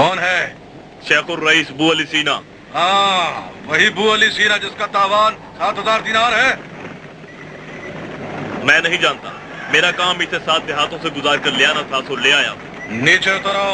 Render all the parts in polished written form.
کون ہے؟ شیخ الرئیس بو علی سینا۔ ہاں وہی بو علی سینا جس کا تاوان 7,000 دینار ہے۔ میں نہیں جانتا، میرا کام اسے 7 دیہاتوں سے گزار کر لے آنا تھا، سو لے آیا ہوں۔ نیچے اترو۔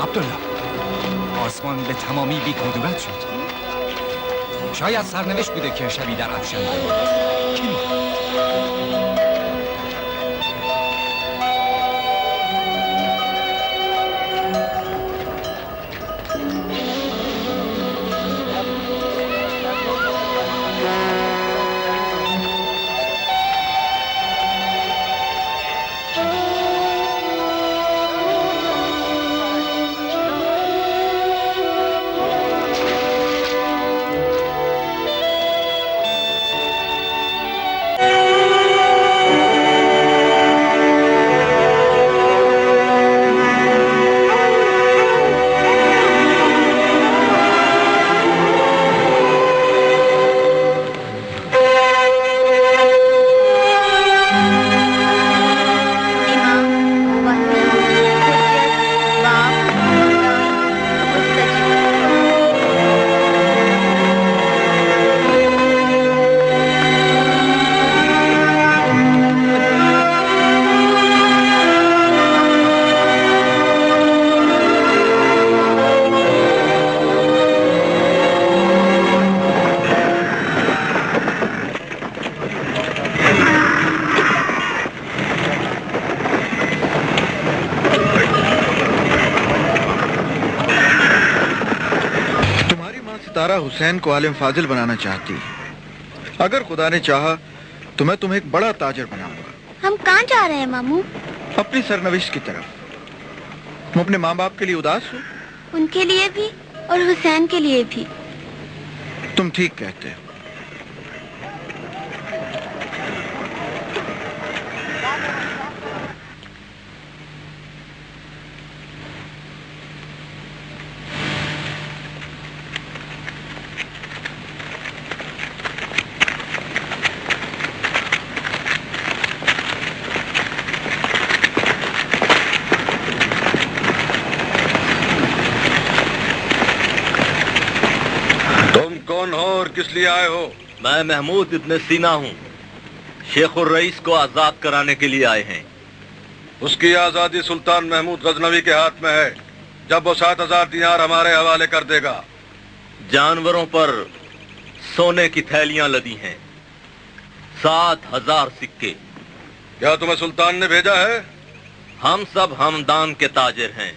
عبدالله آسمان به تمامی بی کدورت شد. شاید سرنوشت بوده که شبی در افشان بود. کی حسین کو عالم فاضل بنانا چاہتی. اگر خدا نے چاہا تو میں تمہیں ایک بڑا تاجر بناؤں گا. ہم کہاں جا رہے ہیں ماموں؟ اپنی سرنوشت کی طرف. تم اپنے ماں باپ کے لیے اداس ہو؟ ان کے لیے بھی اور حسین کے لیے بھی. تم ٹھیک کہتے ہو. کون ہو اور کس لیے آئے ہو؟ میں محمود ابن سینا ہوں. شیخ الرئیس کو آزاد کرانے کے لیے آئے ہیں. اس کی آزادی سلطان محمود غزنوی کے ہاتھ میں ہے. جب وہ 7,000 دینار ہمارے حوالے کر دے گا. جانوروں پر سونے کی تھیلیاں لدی ہیں. 7,000 سکے. کیا تمہیں سلطان نے بھیجا ہے؟ ہم سب ہمدان کے تاجر ہیں.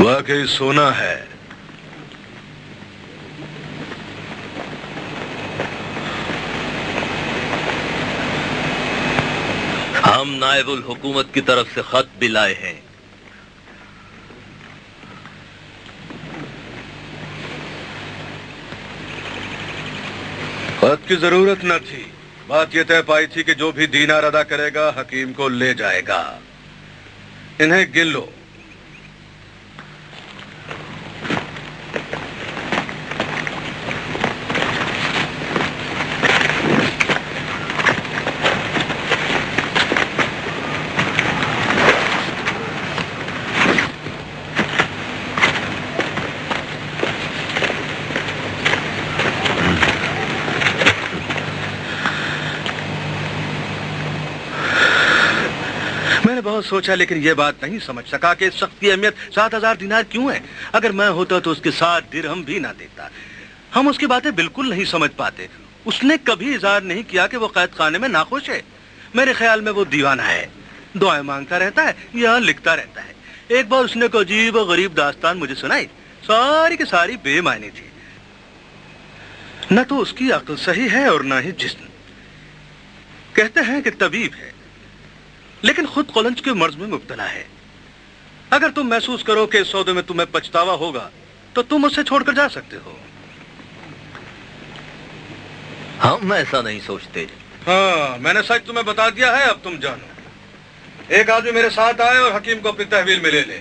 واقعی سونا ہے. ہم نائب الحکومت کی طرف سے خط بھی لائے ہیں. خط کی ضرورت نہ تھی. بات یہ طے پائی تھی کہ جو بھی دینار ادا کرے گا حکیم کو لے جائے گا. انہیں گن لو. بہت سوچا لیکن یہ بات نہیں سمجھ سکا کہ اس شخص کی اہمیت 7,000 دینار کیوں ہے. اگر میں ہوتا تو اس کے 7 درہم بھی نہ دیتا. ہم اس کی باتیں بالکل نہیں سمجھ پاتے. اس نے کبھی اظہار نہیں کیا کہ وہ قید خانے میں ناخوش ہے. میرے خیال میں وہ دیوانہ ہے. دعائیں مانگتا رہتا ہے یا لکھتا رہتا ہے. ایک بار اس نے کوئی عجیب و غریب داستان مجھے سنائی. ساری کی ساری بے معنی تھی. نہ تو اس کی عقل صحیح ہے اور نہ ہی جسم. کہتے ہیں کہ طبیب ہے لیکن خود قولنج کے مرض میں مبتلا ہے. اگر تم محسوس کرو کہ اس سودے میں تمہیں پچھتاوا ہوگا تو تم اسے چھوڑ کر جا سکتے ہو. ہم ایسا نہیں سوچتے. ہاں میں نے سچ تمہیں بتا دیا ہے. اب تم جانو. ایک آدمی میرے ساتھ آئے اور حکیم کو اپنی تحویل میں لے لے.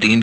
3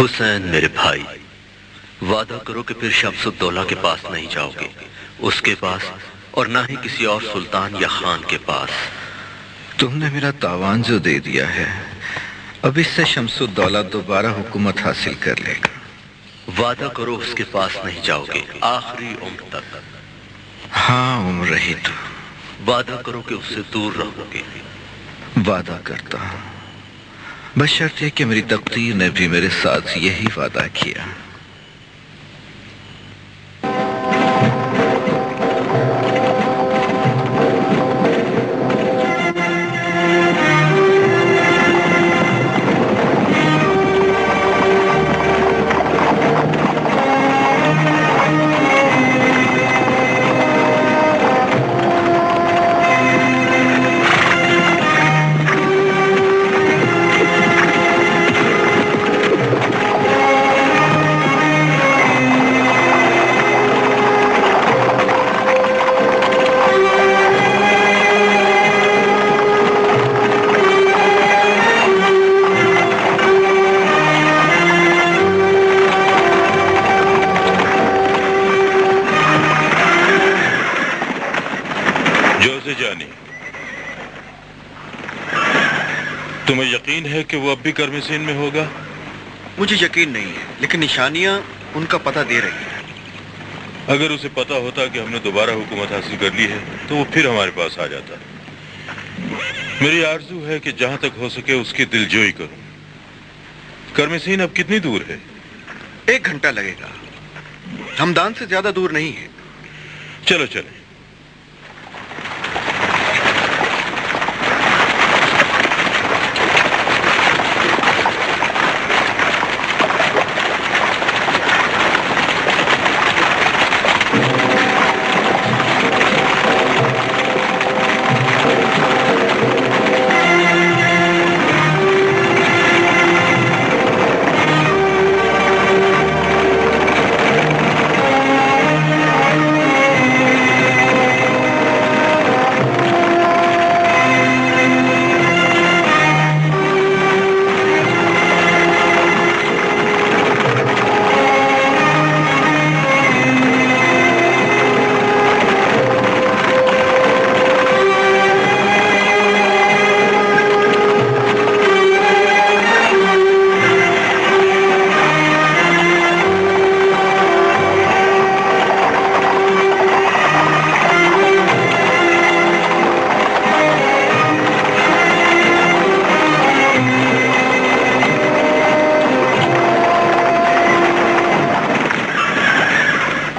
حسین میرے بھائی، وعدہ کرو کہ پھر شمس الدولہ کے پاس نہیں جاؤ گے، اس کے پاس، اور نہ ہی کسی اور سلطان یا خان کے پاس۔ تم نے میرا تاوان جو دے دیا ہے، اب اس سے شمس الدولہ دوبارہ حکومت حاصل کر لے گا۔ وعدہ کرو اس کے پاس نہیں جاؤ گے آخری عمر تک۔ ہاں عمر رہی تو وعدہ کرو کہ اس سے دور رہو گے۔ وعدہ کرتا ہوں، بشرط کہ میری تقدیر نے بھی میرے ساتھ یہی وعدہ کیا۔ تمہیں یقین ہے کہ وہ اب بھی کرمسین میں ہوگا؟ مجھے یقین نہیں ہے، لیکن نشانیاں ان کا پتہ دے رہی ہیں۔ اگر اسے پتہ ہوتا کہ ہم نے دوبارہ حکومت حاصل کر لی ہے تو وہ پھر ہمارے پاس آ جاتا۔ میری آرزو ہے کہ جہاں تک ہو سکے اس کی دلجوئی کروں۔ کرمسین اب کتنی دور ہے؟ 1 گھنٹہ لگے گا، ہمدان سے زیادہ دور نہیں ہے۔ چلو چلیں۔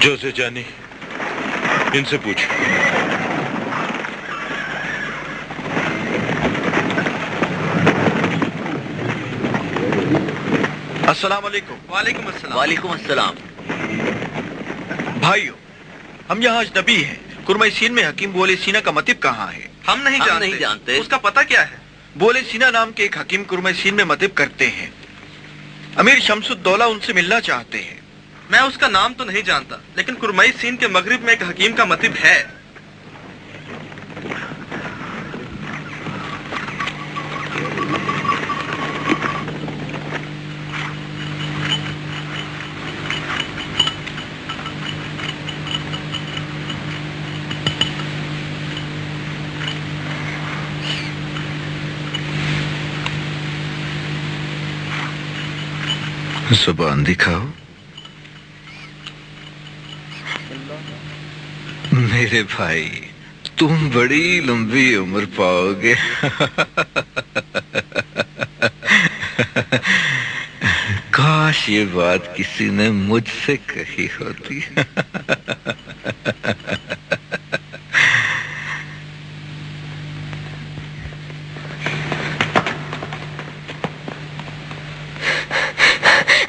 جوزے جانی، ان سے پوچھ۔ السلام علیکم۔ وعلیکم السلام۔ وعلیکم السلام۔ بھائیو، ہم یہاں اجنبی ہیں۔ کرمئی سین میں حکیم بولے سینا کا مطب کہاں ہے؟ ہم نہیں جانتے۔ اس کا پتہ کیا ہے؟ بولے سینا نام کے ایک حکیم کرمئی سین میں مطب کرتے ہیں۔ امیر شمس الدولہ ان سے ملنا چاہتے ہیں۔ میں اس کا نام تو نہیں جانتا، لیکن کرمئی سین کے مغرب میں ایک حکیم کا مطب ہے۔ زبان دکھاؤ۔ میرے بھائی، تم بڑی لمبی عمر پاؤ گے۔ کاش یہ بات کسی نے مجھ سے کہی ہوتی۔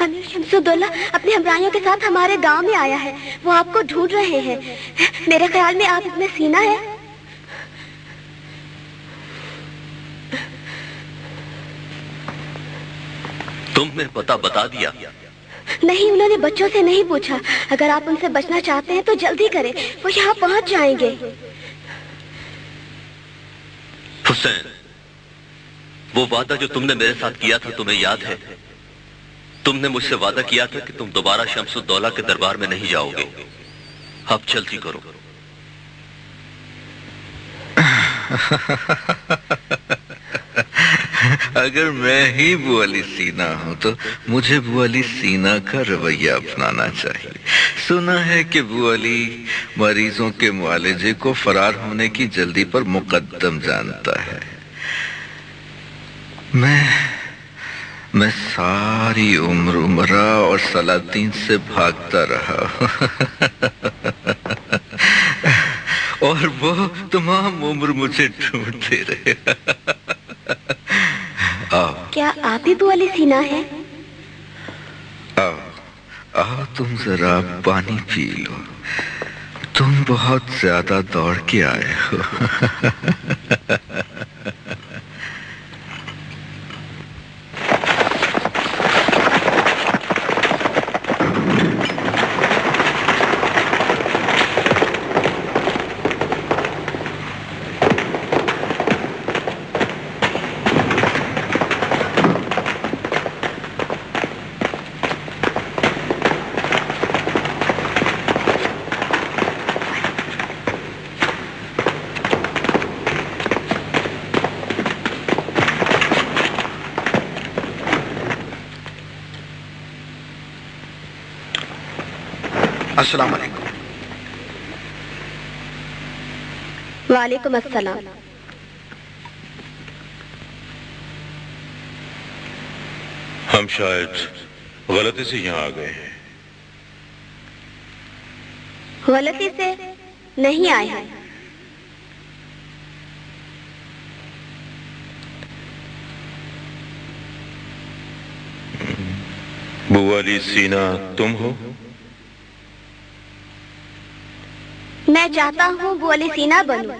امیر شمس الدولہ اپنے ہمراہیوں کے ساتھ ہمارے گاؤں میں آیا ہے، وہ آپ کو ڈھونڈ رہے ہیں۔ میرے خیال میں آپ ابن سینا ہے۔ تم نے پتہ بتا دیا؟ نہیں، انہوں نے بچوں سے نہیں پوچھا۔ اگر آپ ان سے بچنا چاہتے ہیں تو جلدی کریں، وہ یہاں پہنچ جائیں گے۔ حسین، وہ وعدہ جو تم نے میرے ساتھ کیا تھا تمہیں یاد ہے؟ تم نے مجھ سے وعدہ کیا تھا کہ تم دوبارہ شمس الدولہ کے دربار میں نہیں جاؤ گے. اب جلدی کرو. اگر میں ہی بو علی سینا ہوں تو مجھے بو علی سینا کا رویہ اپنانا چاہیے. سنا ہے کہ بو علی مریضوں کے معالجے کو فرار ہونے کی جلدی پر مقدم جانتا ہے. میں ساری عمر عمرہ اور سلاطین سے بھاگتا رہا اور وہ تمام عمر مجھے ڈھونڈتے رہے. کیا آپ ہی بو علی سینا ہیں؟ آؤ تم ذرا پانی پی لو. تم بہت زیادہ دوڑ کے آئے ہو. السلام علیکم. وعلیکم السلام. ہم شاید غلطی سے یہاں آ گئے ہیں. غلطی سے نہیں آئے ہیں. بو علی سینا تم ہو؟ میں چاہتا ہوں بو علی سینا بنوں.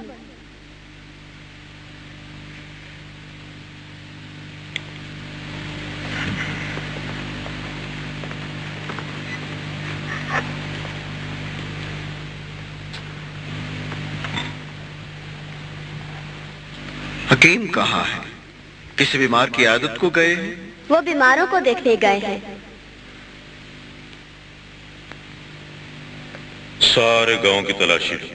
حکیم کہاں ہے؟ کسی بیمار کی عیادت کو گئے ہیں؟ وہ بیماروں کو دیکھنے گئے ہیں. سارے گاؤں کی تلاشی لو.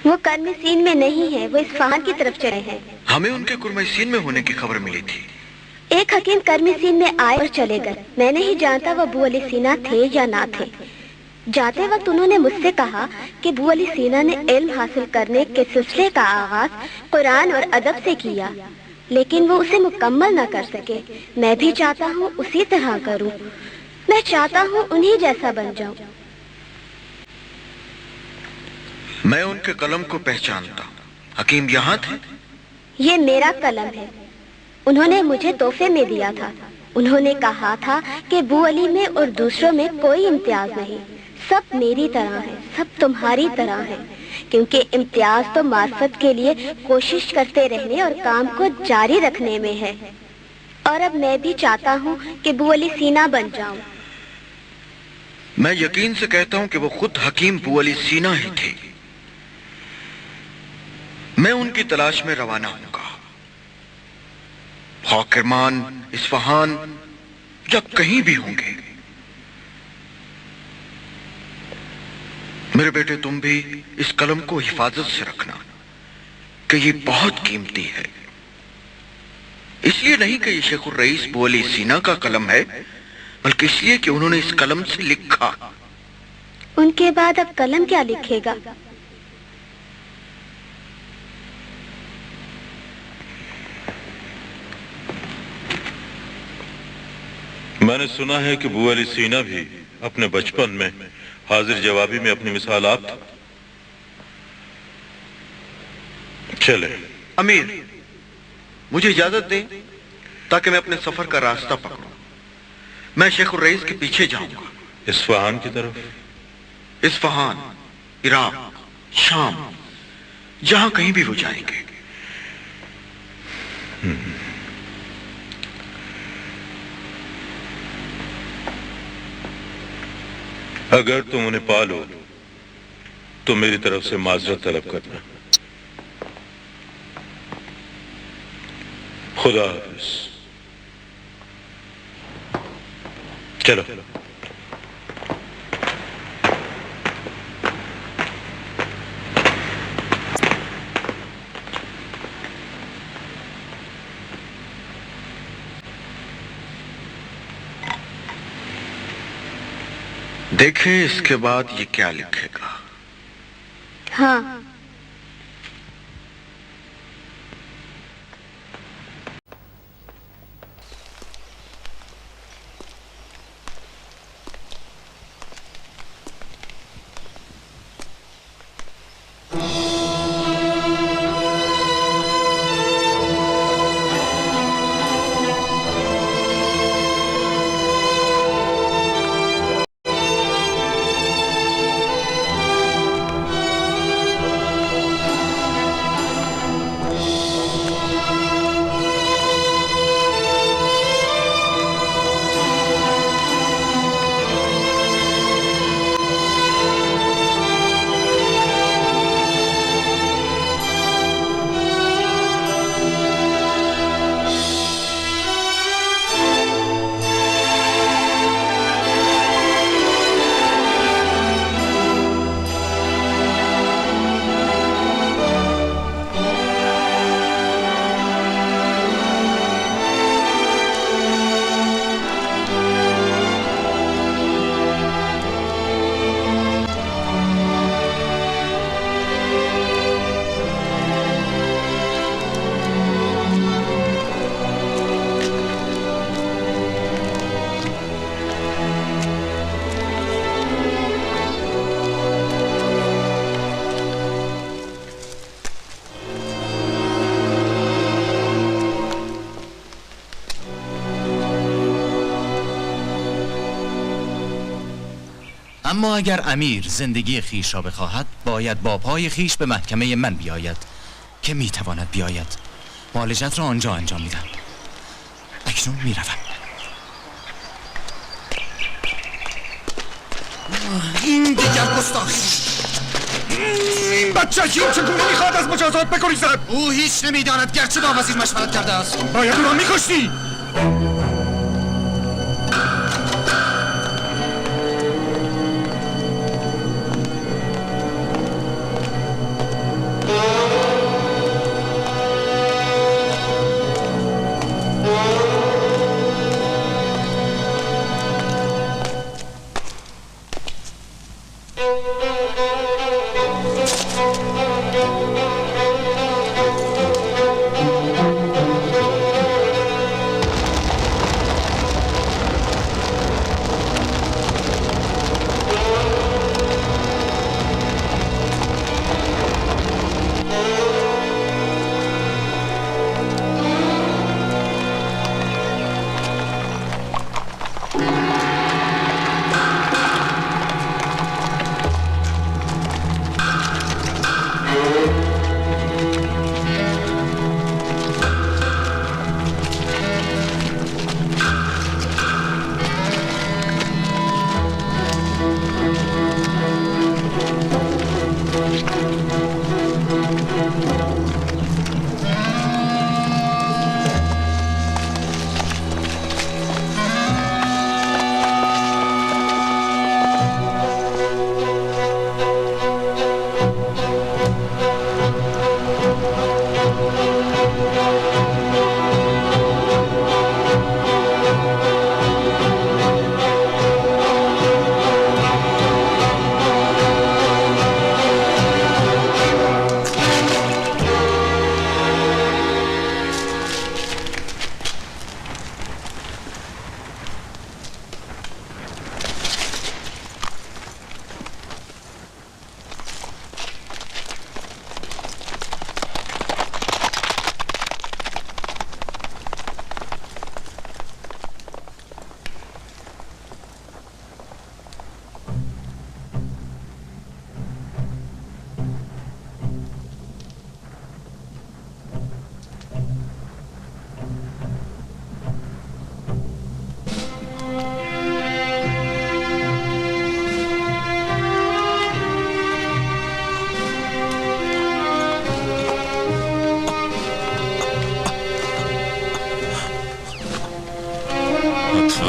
وہ کرم سین میں نہیں ہے، وہ اصفہان کی طرف چلے ہیں. ہمیں ان کے کرم سین میں ہونے کی خبر ملی تھی. ایک حکیم کرم سین میں آئے اور چلے گئے. میں نہیں جانتا وہ بو علی سینا تھے یا نہ تھے. جاتے وقت انہوں نے مجھ سے کہا کہ بو علی سینا نے علم حاصل کرنے کے سلسلے کا آغاز قرآن اور ادب سے کیا، لیکن وہ اسے مکمل نہ کر سکے. میں بھی چاہتا ہوں اسی طرح کروں. میں چاہتا ہوں انہی جیسا بن جاؤں. میں ان کے قلم کو پہچانتا ہوں. حکیم یہاں تھے؟ یہ میرا قلم ہے. انہوں نے مجھے تحفے میں دیا تھا. انہوں نے کہا تھا کہ بو علی میں اور دوسروں میں کوئی امتیاز نہیں. سب میری طرح ہیں، سب تمہاری طرح ہیں، کیونکہ امتیاز تو معرفت کے لیے کوشش کرتے رہنے اور کام کو جاری رکھنے میں ہے. اور اب میں بھی چاہتا ہوں کہ بو علی سینا بن جاؤں. میں یقین سے کہتا ہوں کہ وہ خود حکیم بو علی سینا ہی تھے. میں ان کی تلاش میں روانہ ہوں گا. کرمان، اصفہان یا کہیں بھی ہوں گے. میرے بیٹے تم بھی اس قلم کو حفاظت سے رکھنا کہ یہ بہت قیمتی ہے. اس لیے نہیں کہ یہ شیخ الرئیس بو علی سینا کا قلم ہے، بلکہ اس لیے کہ انہوں نے اس قلم سے لکھا. ان کے بعد اب قلم کیا لکھے گا؟ میں نے سنا ہے کہ بو علی سینا بھی اپنے بچپن میں حاضر جوابی میں اپنی مثالات. چلے امیر، مجھے اجازت دیں تاکہ میں اپنے سفر کا راستہ پکڑوں. میں شیخ الرئیس کے پیچھے جاؤں گا. اصفہان کی طرف؟ اصفہان، عراق، شام، جہاں کہیں بھی وہ جائیں گے. اگر تم انہیں پالو تو میری طرف سے معذرت طلب کرنا. خدا حافظ. چلو. دیکھیں اس کے بعد یہ کیا لکھے گا. ہاں. اما اگر امیر زندگی خیش را بخواهد باید با پای خیش به محکمه من بیاید که میتواند بیاید. معالجت را آنجا انجام میدم. اکنون میروم. این دیگر گستاخی. این بچه چگونه میخواد از مجازات بگریزد؟ او هیچ نمیداند گرچه با وزیر مشورت کرده است. باید او را میکشتی.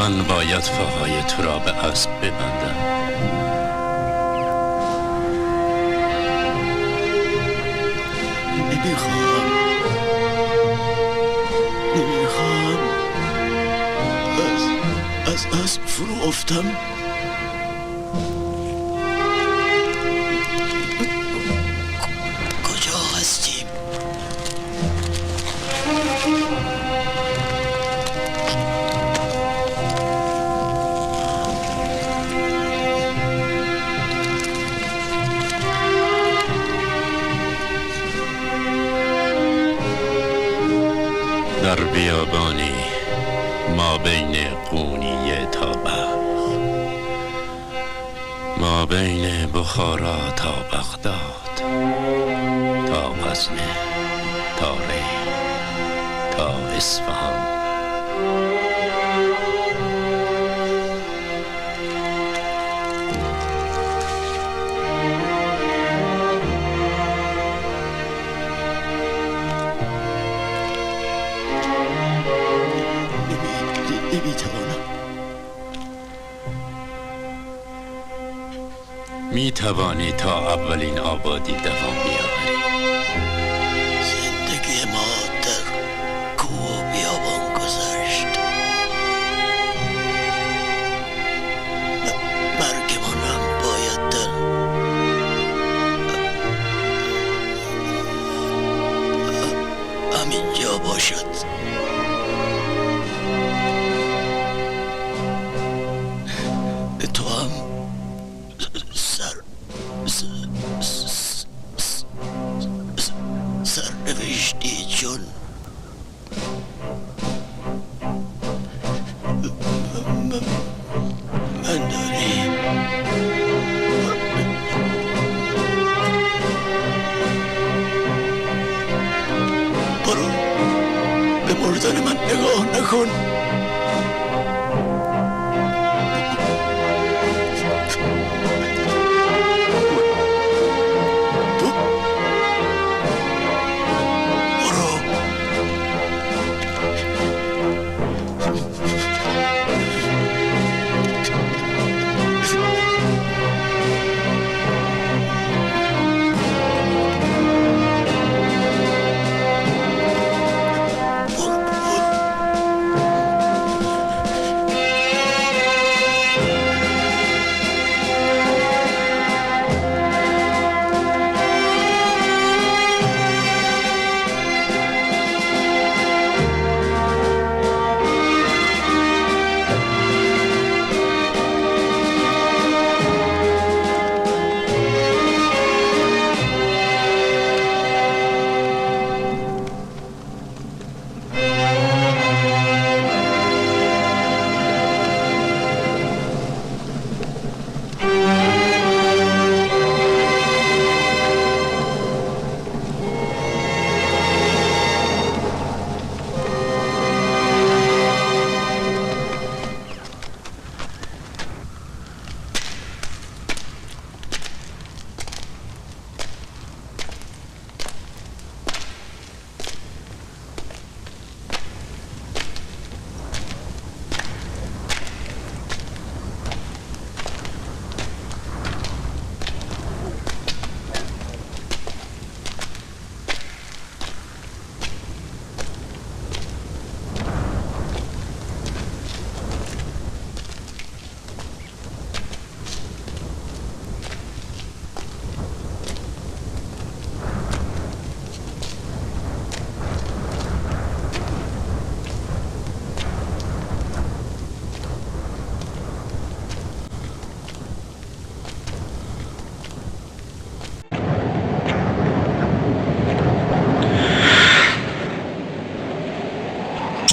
من باید پاهای تو را به اسب ببندم. نمیخوام از اسب فرو افتم. کجا هستیم؟ در بیابانی ما بین قونیه تا بلخ، ما بین بخارا تا بغداد، تا غزنه، تا ری، تا اصفهان. می توانی تا اولین آبادی دوام بیاوری. زندگی ما در کوه و بیابان گذشت. مرگمان هم باید در همینجا باشد. تو هم سرنوشتی چون من داری. برو به مردن من نگاه نکن.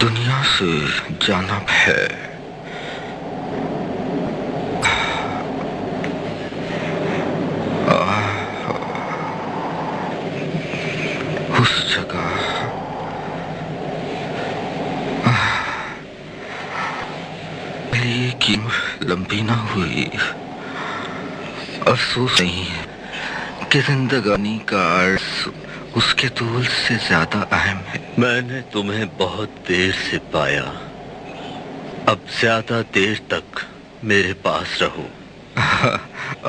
دنیا سے جانا ہے. اس جگہ کی لمبی نہ ہوئی. افسوس نہیں ہے کہ زندگانی کا عرض اس کے طول سے زیادہ اہم ہے. میں نے تمہیں بہت دیر سے پایا. اب زیادہ دیر تک میرے پاس رہو.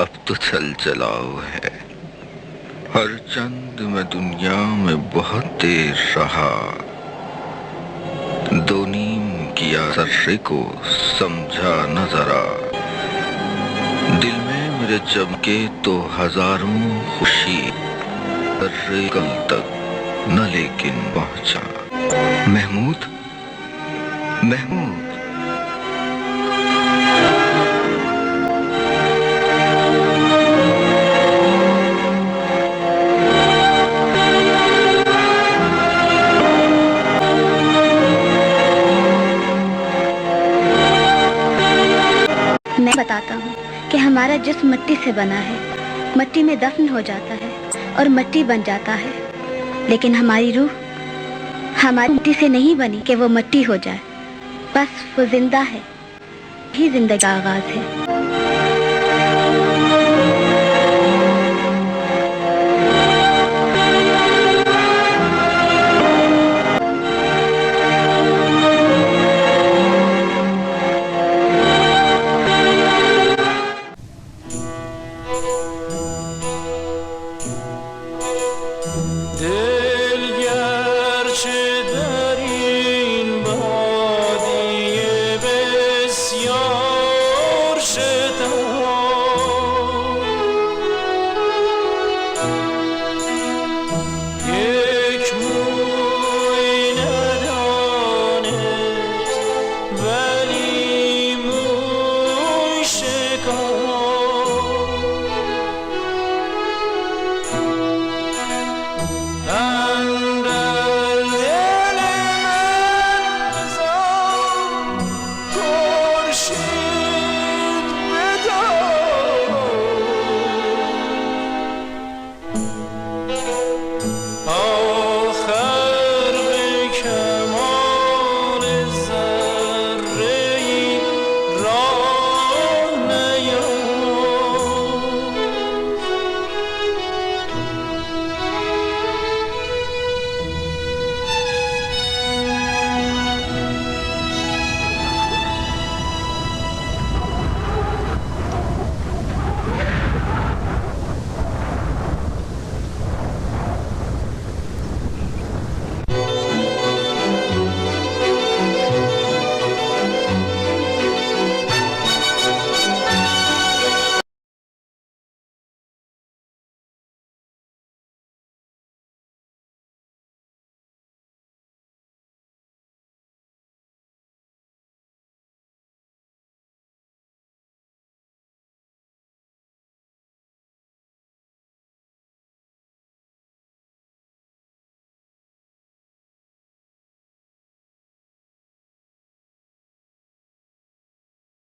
اب تو چل چلاؤ ہے. ہر چند میں دنیا میں بہت دیر رہا. دو نیم کیا ذرے کو سمجھا نہ ذرا. دل میں میرے چمکے تو ہزاروں خوشی. ذرے کل تک نہ لیکن پہنچا. محمود محمود میں بتاتا ہوں کہ ہمارا جسم مٹی سے بنا ہے. مٹی میں دفن ہو جاتا ہے اور مٹی بن جاتا ہے. لیکن ہماری روح ہماری مٹی سے نہیں بنی کہ وہ مٹی ہو جائے. بس وہ زندہ ہے. یہی زندگی کا آغاز ہے.